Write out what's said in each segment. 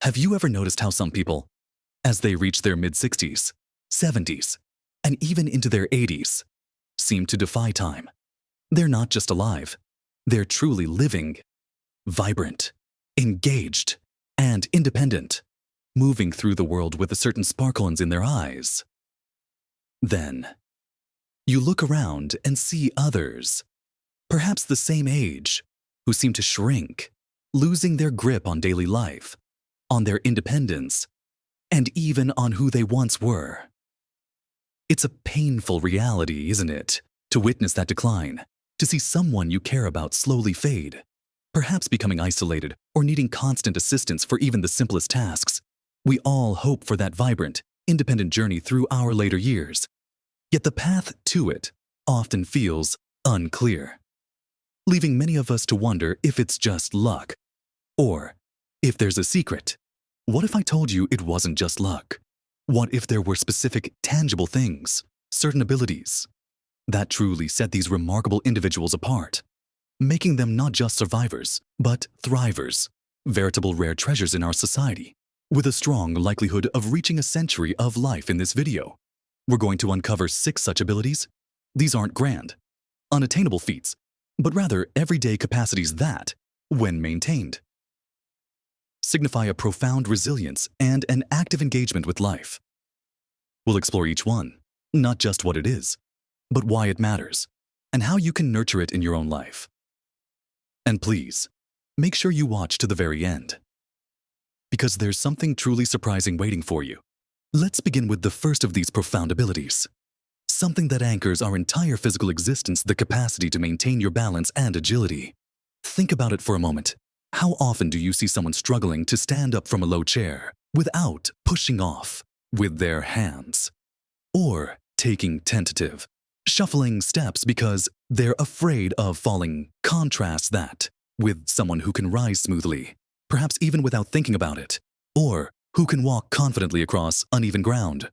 Have you ever noticed how some people, as they reach their mid-60s, 70s, and even into their 80s, seem to defy time? They're not just alive, they're truly living, vibrant, engaged, and independent, moving through the world with a certain sparkles in their eyes. Then, you look around and see others, perhaps the same age, who seem to shrink, losing their grip on daily life, on their independence, and even on who they once were. It's a painful reality, isn't it, to witness that decline, to see someone you care about slowly fade, perhaps becoming isolated or needing constant assistance for even the simplest tasks. We all hope for that vibrant, independent journey through our later years. Yet the path to it often feels unclear, leaving many of us to wonder if it's just luck, or if there's a secret. What if I told you it wasn't just luck? What if there were specific, tangible things, certain abilities, that truly set these remarkable individuals apart, making them not just survivors, but thrivers, veritable rare treasures in our society, with a strong likelihood of reaching a century of life in this video? We're going to uncover 6 such abilities. These aren't grand, unattainable feats, but rather everyday capacities that, when maintained, signify a profound resilience and an active engagement with life. We'll explore each one, not just what it is, but why it matters, and how you can nurture it in your own life. And please, make sure you watch to the very end, because there's something truly surprising waiting for you. Let's begin with the first of these profound abilities, something that anchors our entire physical existence, the capacity to maintain your balance and agility. Think about it for a moment. How often do you see someone struggling to stand up from a low chair without pushing off with their hands, or taking tentative, shuffling steps because they're afraid of falling? Contrast that with someone who can rise smoothly, perhaps even without thinking about it, or who can walk confidently across uneven ground,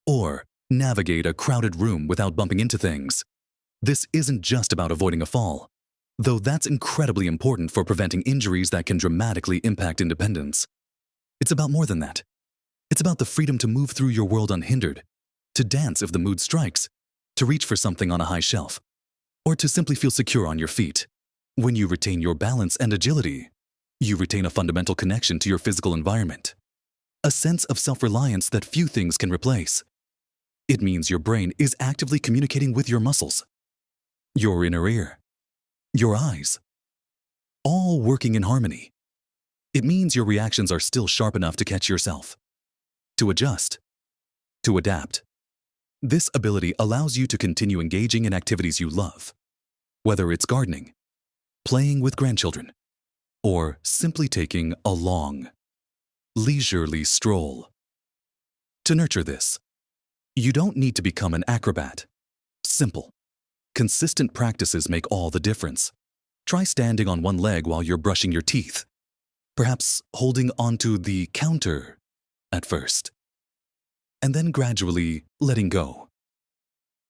or navigate a crowded room without bumping into things. This isn't just about avoiding a fall, though that's incredibly important for preventing injuries that can dramatically impact independence. It's about more than that. It's about the freedom to move through your world unhindered, to dance if the mood strikes, to reach for something on a high shelf, or to simply feel secure on your feet. When you retain your balance and agility, you retain a fundamental connection to your physical environment, a sense of self-reliance that few things can replace. It means your brain is actively communicating with your muscles, your inner ear, your eyes, all working in harmony. It means your reactions are still sharp enough to catch yourself, to adjust, to adapt. This ability allows you to continue engaging in activities you love, whether it's gardening, playing with grandchildren, or simply taking a long, leisurely stroll. To nurture this, you don't need to become an acrobat. Simple, consistent practices make all the difference. Try standing on one leg while you're brushing your teeth, perhaps holding onto the counter at first, and then gradually letting go.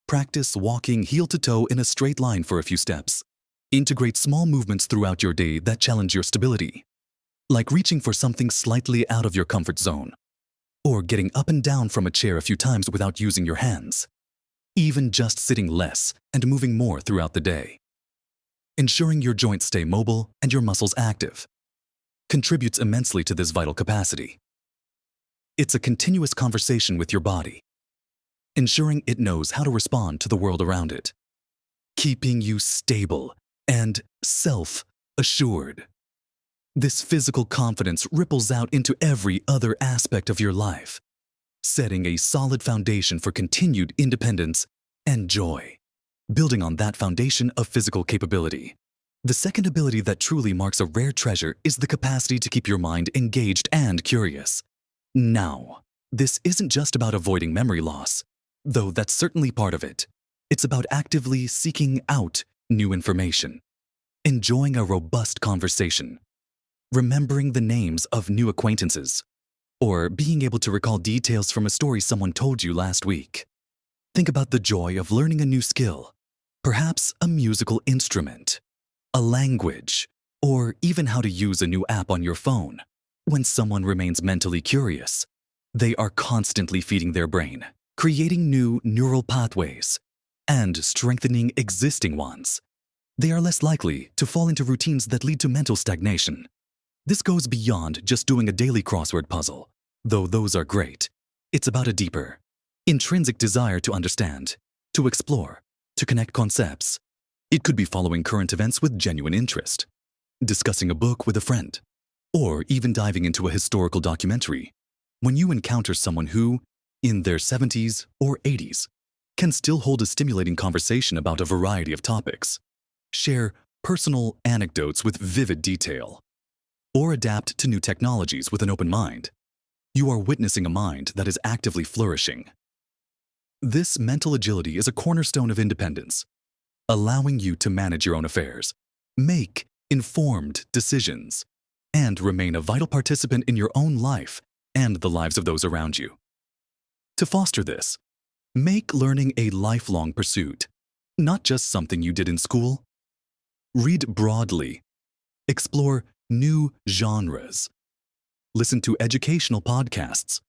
Practice walking heel to toe in a straight line for a few steps. Integrate small movements throughout your day that challenge your stability, like reaching for something slightly out of your comfort zone, or getting up and down from a chair a few times without using your hands. Even just sitting less and moving more throughout the day. Ensuring your joints stay mobile and your muscles active contributes immensely to this vital capacity. It's a continuous conversation with your body, ensuring it knows how to respond to the world around it, keeping you stable and self-assured. This physical confidence ripples out into every other aspect of your life, setting a solid foundation for continued independence and joy. Building on that foundation of physical capability, the second ability that truly marks a rare treasure is the capacity to keep your mind engaged and curious. Now, this isn't just about avoiding memory loss, though that's certainly part of it. It's about actively seeking out new information, enjoying a robust conversation, remembering the names of new acquaintances, or being able to recall details from a story someone told you last week. Think about the joy of learning a new skill, perhaps a musical instrument, a language, or even how to use a new app on your phone. When someone remains mentally curious, they are constantly feeding their brain, creating new neural pathways, and strengthening existing ones. They are less likely to fall into routines that lead to mental stagnation. This goes beyond just doing a daily crossword puzzle, though those are great. It's about a deeper, intrinsic desire to understand, to explore, to connect concepts. It could be following current events with genuine interest, discussing a book with a friend, or even diving into a historical documentary. When you encounter someone who, in their 70s or 80s, can still hold a stimulating conversation about a variety of topics, share personal anecdotes with vivid detail, or adapt to new technologies with an open mind, you are witnessing a mind that is actively flourishing. This mental agility is a cornerstone of independence, allowing you to manage your own affairs, make informed decisions, and remain a vital participant in your own life and the lives of those around you. To foster this, make learning a lifelong pursuit, not just something you did in school. Read broadly, explore new genres, listen to educational podcasts,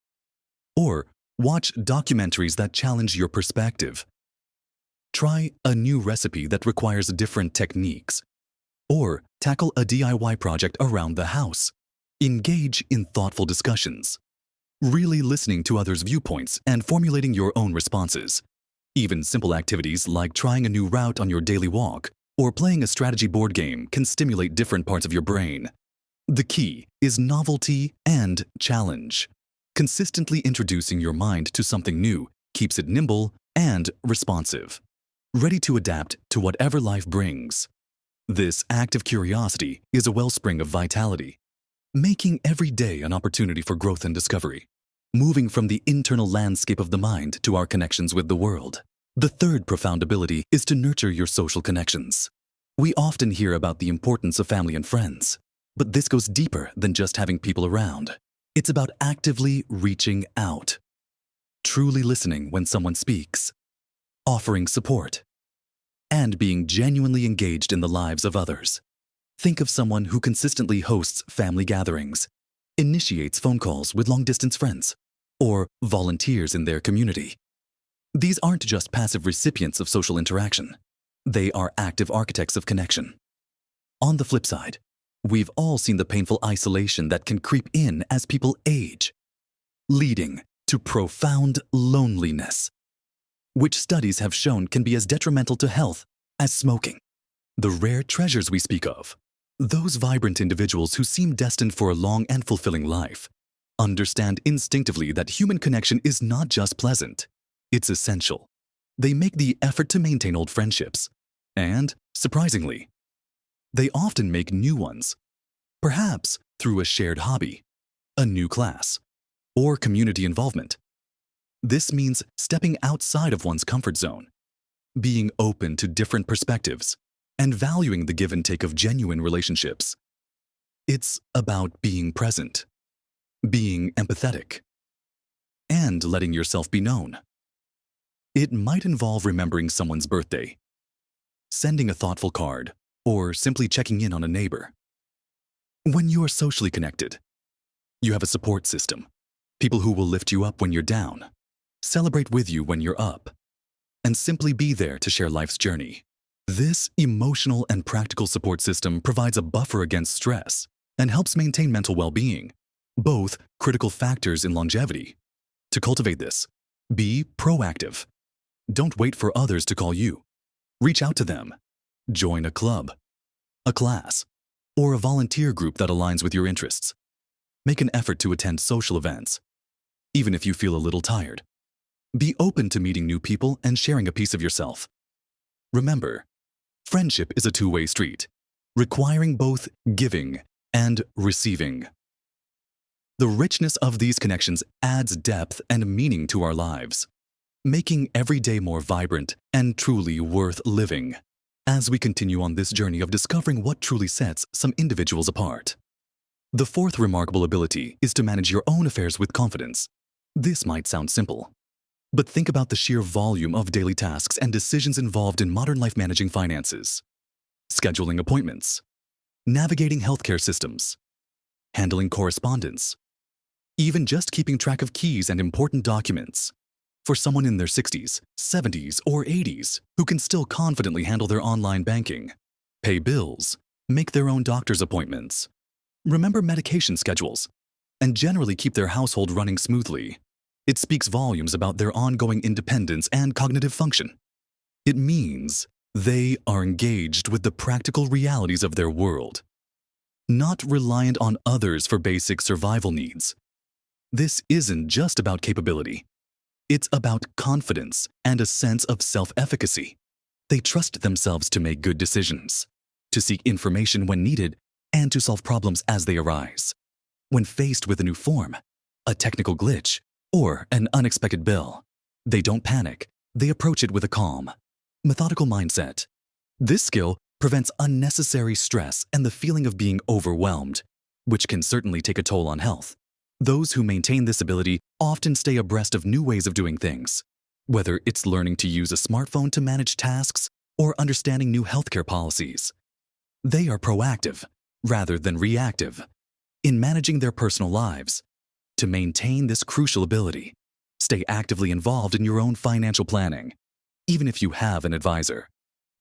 or watch documentaries that challenge your perspective. Try a new recipe that requires different techniques, or tackle a DIY project around the house. Engage in thoughtful discussions, really listening to others' viewpoints and formulating your own responses. Even simple activities like trying a new route on your daily walk or playing a strategy board game can stimulate different parts of your brain. The key is novelty and challenge. Consistently introducing your mind to something new keeps it nimble and responsive, ready to adapt to whatever life brings. This active curiosity is a wellspring of vitality, making every day an opportunity for growth and discovery, moving from the internal landscape of the mind to our connections with the world. The third profound ability is to nurture your social connections. We often hear about the importance of family and friends, but this goes deeper than just having people around. It's about actively reaching out, truly listening when someone speaks, offering support, and being genuinely engaged in the lives of others. Think of someone who consistently hosts family gatherings, initiates phone calls with long-distance friends, or volunteers in their community. These aren't just passive recipients of social interaction. They are active architects of connection. On the flip side, we've all seen the painful isolation that can creep in as people age, leading to profound loneliness, which studies have shown can be as detrimental to health as smoking. The rare treasures we speak of, those vibrant individuals who seem destined for a long and fulfilling life, understand instinctively that human connection is not just pleasant, it's essential. They make the effort to maintain old friendships, and, surprisingly, they often make new ones, perhaps through a shared hobby, a new class, or community involvement. This means stepping outside of one's comfort zone, being open to different perspectives, and valuing the give and take of genuine relationships. It's about being present, being empathetic, and letting yourself be known. It might involve remembering someone's birthday, sending a thoughtful card, or simply checking in on a neighbor. When you are socially connected, you have a support system, people who will lift you up when you're down, celebrate with you when you're up, and simply be there to share life's journey. This emotional and practical support system provides a buffer against stress and helps maintain mental well-being, both critical factors in longevity. To cultivate this, be proactive. Don't wait for others to call you. Reach out to them. Join a club, a class, or a volunteer group that aligns with your interests. Make an effort to attend social events, even if you feel a little tired. Be open to meeting new people and sharing a piece of yourself. Remember, friendship is a two-way street, requiring both giving and receiving. The richness of these connections adds depth and meaning to our lives, making every day more vibrant and truly worth living. As we continue on this journey of discovering what truly sets some individuals apart. The fourth remarkable ability is to manage your own affairs with confidence. This might sound simple, but think about the sheer volume of daily tasks and decisions involved in modern life: managing finances, scheduling appointments, navigating healthcare systems, handling correspondence, even just keeping track of keys and important documents. For someone in their 60s, 70s, or 80s who can still confidently handle their online banking, pay bills, make their own doctor's appointments, remember medication schedules, and generally keep their household running smoothly, it speaks volumes about their ongoing independence and cognitive function. It means they are engaged with the practical realities of their world, not reliant on others for basic survival needs. This isn't just about capability. It's about confidence and a sense of self-efficacy. They trust themselves to make good decisions, to seek information when needed, and to solve problems as they arise. When faced with a new form, a technical glitch, or an unexpected bill, they don't panic. They approach it with a calm, methodical mindset. This skill prevents unnecessary stress and the feeling of being overwhelmed, which can certainly take a toll on health. Those who maintain this ability often stay abreast of new ways of doing things, whether it's learning to use a smartphone to manage tasks or understanding new healthcare policies. They are proactive, rather than reactive, in managing their personal lives. To maintain this crucial ability, stay actively involved in your own financial planning. Even if you have an advisor,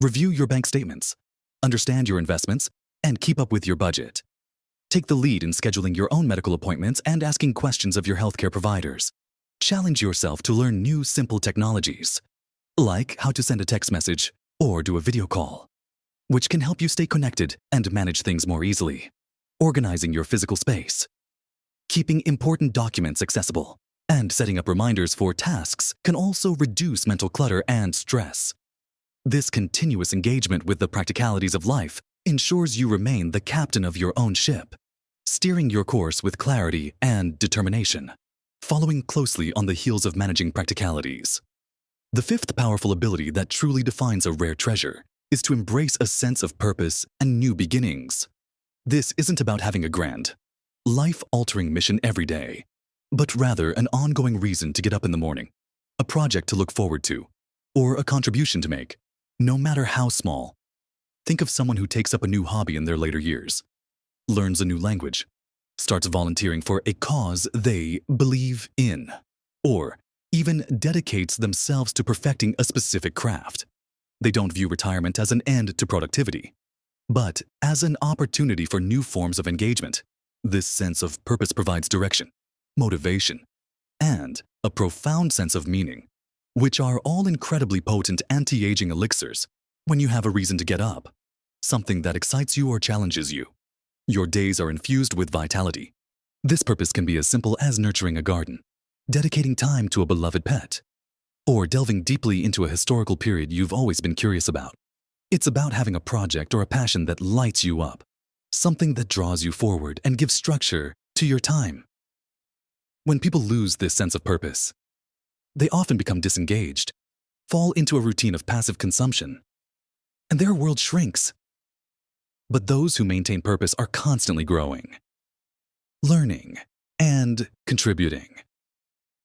review your bank statements, understand your investments, and keep up with your budget. Take the lead in scheduling your own medical appointments and asking questions of your healthcare providers. Challenge yourself to learn new simple technologies, like how to send a text message or do a video call, which can help you stay connected and manage things more easily. Organizing your physical space, keeping important documents accessible, and setting up reminders for tasks can also reduce mental clutter and stress. This continuous engagement with the practicalities of life ensures you remain the captain of your own ship, steering your course with clarity and determination, following closely on the heels of managing practicalities. The fifth powerful ability that truly defines a rare treasure is to embrace a sense of purpose and new beginnings. This isn't about having a grand, life-altering mission every day, but rather an ongoing reason to get up in the morning, a project to look forward to, or a contribution to make, no matter how small. Think of someone who takes up a new hobby in their later years, learns a new language, starts volunteering for a cause they believe in, or even dedicates themselves to perfecting a specific craft. They don't view retirement as an end to productivity, but as an opportunity for new forms of engagement. This sense of purpose provides direction, motivation, and a profound sense of meaning, which are all incredibly potent anti-aging elixirs when you have a reason to get up, something that excites you or challenges you. Your days are infused with vitality. This purpose can be as simple as nurturing a garden, dedicating time to a beloved pet, or delving deeply into a historical period you've always been curious about. It's about having a project or a passion that lights you up, something that draws you forward and gives structure to your time. When people lose this sense of purpose, they often become disengaged, fall into a routine of passive consumption, and their world shrinks. But those who maintain purpose are constantly growing, learning, and contributing.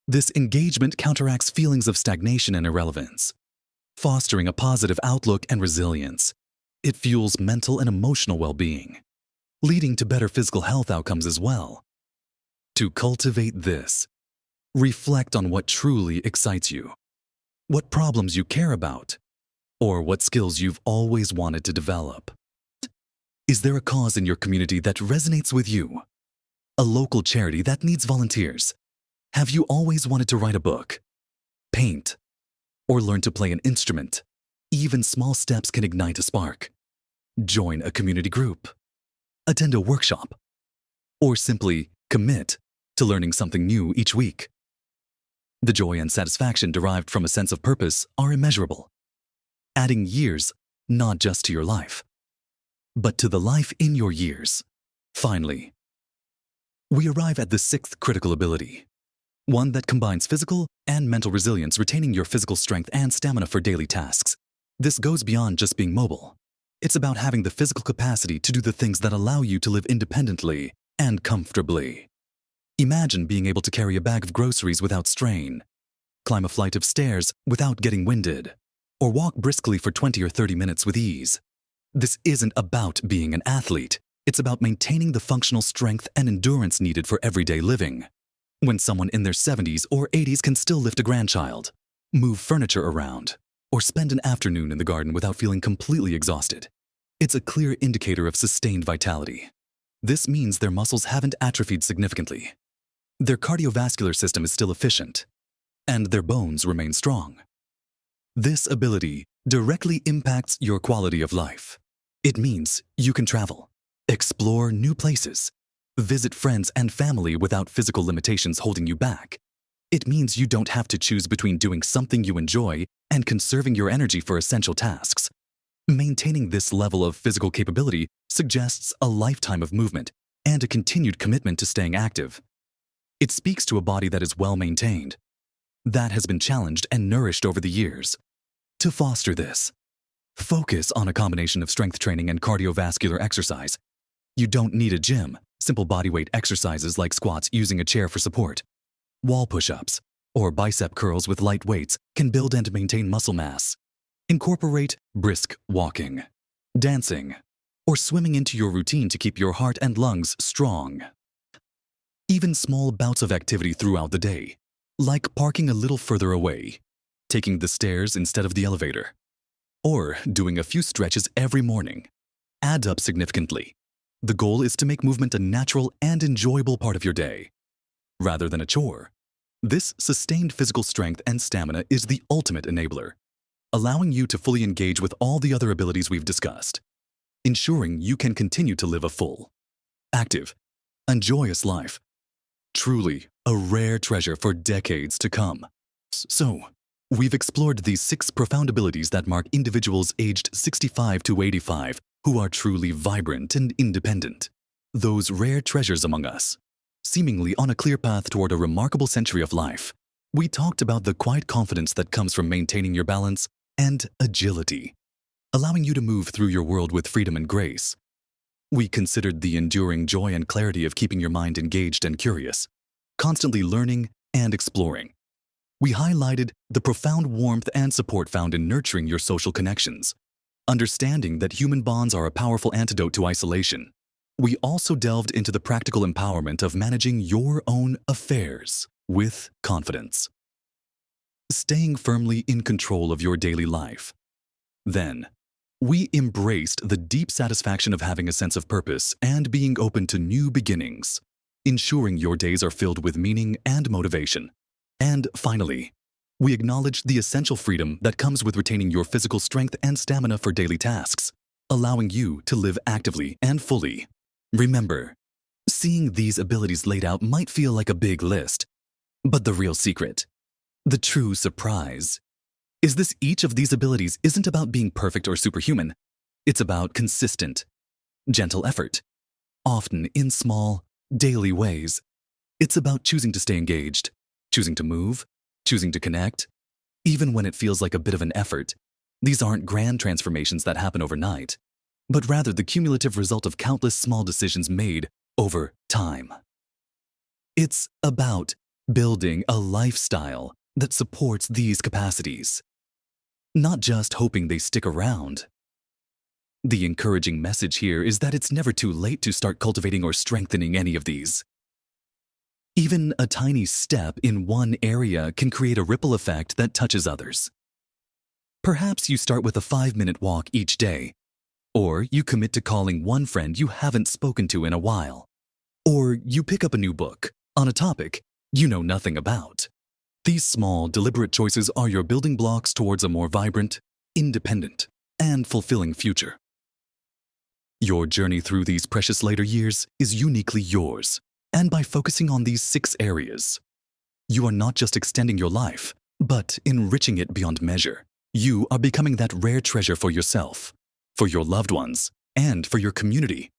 This engagement counteracts feelings of stagnation and irrelevance, fostering a positive outlook and resilience. It fuels mental and emotional well-being, leading to better physical health outcomes as well. To cultivate this, reflect on what truly excites you, what problems you care about, or what skills you've always wanted to develop. Is there a cause in your community that resonates with you? A local charity that needs volunteers? Have you always wanted to write a book, paint, or learn to play an instrument? Even small steps can ignite a spark. Join a community group, attend a workshop, or simply commit to learning something new each week. The joy and satisfaction derived from a sense of purpose are immeasurable, adding years not just to your life, but to the life in your years. Finally, we arrive at the sixth critical ability, one that combines physical and mental resilience, retaining your physical strength and stamina for daily tasks. This goes beyond just being mobile. It's about having the physical capacity to do the things that allow you to live independently and comfortably. Imagine being able to carry a bag of groceries without strain, climb a flight of stairs without getting winded, or walk briskly for 20 or 30 minutes with ease. This isn't about being an athlete. It's about maintaining the functional strength and endurance needed for everyday living. When someone in their 70s or 80s can still lift a grandchild, move furniture around, or spend an afternoon in the garden without feeling completely exhausted, it's a clear indicator of sustained vitality. This means their muscles haven't atrophied significantly. Their cardiovascular system is still efficient, and their bones remain strong. This ability directly impacts your quality of life. It means you can travel, explore new places, visit friends and family without physical limitations holding you back. It means you don't have to choose between doing something you enjoy and conserving your energy for essential tasks. Maintaining this level of physical capability suggests a lifetime of movement and a continued commitment to staying active. It speaks to a body that is well maintained, that has been challenged and nourished over the years. To foster this, focus on a combination of strength training and cardiovascular exercise. You don't need a gym. Simple bodyweight exercises like squats using a chair for support, wall push-ups, or bicep curls with light weights can build and maintain muscle mass. Incorporate brisk walking, dancing, or swimming into your routine to keep your heart and lungs strong. Even small bouts of activity throughout the day, like parking a little further away, taking the stairs instead of the elevator, or doing a few stretches every morning, add up significantly. The goal is to make movement a natural and enjoyable part of your day, rather than a chore. This sustained physical strength and stamina is the ultimate enabler, allowing you to fully engage with all the other abilities we've discussed, ensuring you can continue to live a full, active, and joyous life. Truly a rare treasure for decades to come. So, we've explored these 6 profound abilities that mark individuals aged 65 to 85 who are truly vibrant and independent. Those rare treasures among us, seemingly on a clear path toward a remarkable century of life. We talked about the quiet confidence that comes from maintaining your balance and agility, allowing you to move through your world with freedom and grace. We considered the enduring joy and clarity of keeping your mind engaged and curious, constantly learning and exploring. We highlighted the profound warmth and support found in nurturing your social connections, understanding that human bonds are a powerful antidote to isolation. We also delved into the practical empowerment of managing your own affairs with confidence, staying firmly in control of your daily life. Then, we embraced the deep satisfaction of having a sense of purpose and being open to new beginnings, ensuring your days are filled with meaning and motivation. And finally, we acknowledged the essential freedom that comes with retaining your physical strength and stamina for daily tasks, allowing you to live actively and fully. Remember, seeing these abilities laid out might feel like a big list, but the real secret, the true surprise, is this: each of these abilities isn't about being perfect or superhuman. It's about consistent, gentle effort, often in small, daily ways. It's about choosing to stay engaged, choosing to move, choosing to connect, even when it feels like a bit of an effort. These aren't grand transformations that happen overnight, but rather the cumulative result of countless small decisions made over time. It's about building a lifestyle that supports these capacities, not just hoping they stick around. The encouraging message here is that it's never too late to start cultivating or strengthening any of these. Even a tiny step in one area can create a ripple effect that touches others. Perhaps you start with a 5-minute walk each day, or you commit to calling one friend you haven't spoken to in a while, or you pick up a new book on a topic you know nothing about. These small, deliberate choices are your building blocks towards a more vibrant, independent, and fulfilling future. Your journey through these precious later years is uniquely yours. And by focusing on these 6 areas, you are not just extending your life, but enriching it beyond measure. You are becoming that rare treasure for yourself, for your loved ones, and for your community.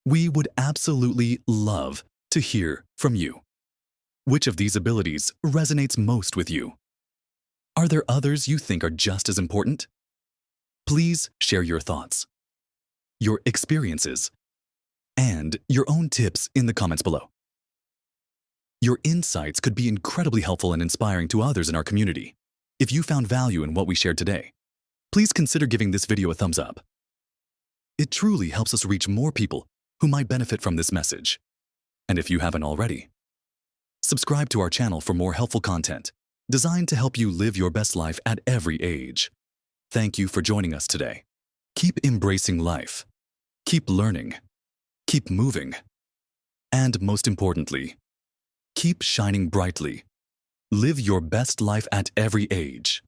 We would absolutely love to hear from you. Which of these abilities resonates most with you? Are there others you think are just as important? Please share your thoughts, your experiences, and your own tips in the comments below. Your insights could be incredibly helpful and inspiring to others in our community. If you found value in what we shared today, please consider giving this video a thumbs up. It truly helps us reach more people who might benefit from this message. And if you haven't already, subscribe to our channel for more helpful content designed to help you live your best life at every age. Thank you for joining us today. Keep embracing life. Keep learning. Keep moving. And most importantly, keep shining brightly. Live your best life at every age.